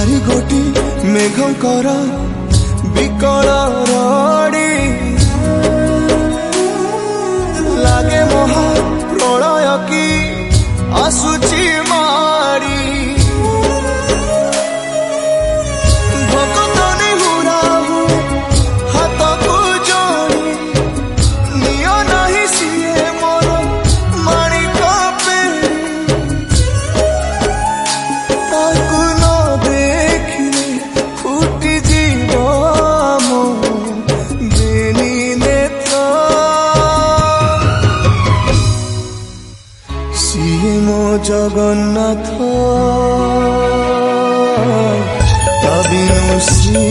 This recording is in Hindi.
चारि गोटी मेघंकर विकल रड़ी लागे महा प्रलय की आसुची मारी भक्तनी हुराहु हाथ को जोड़ी नियो नहीं सिए मोर माणिक पेड़ी ताकू न देखिले फुटी जीव मो बेनी नेत्र सिए मो जगन्नाथ तबिनु श्री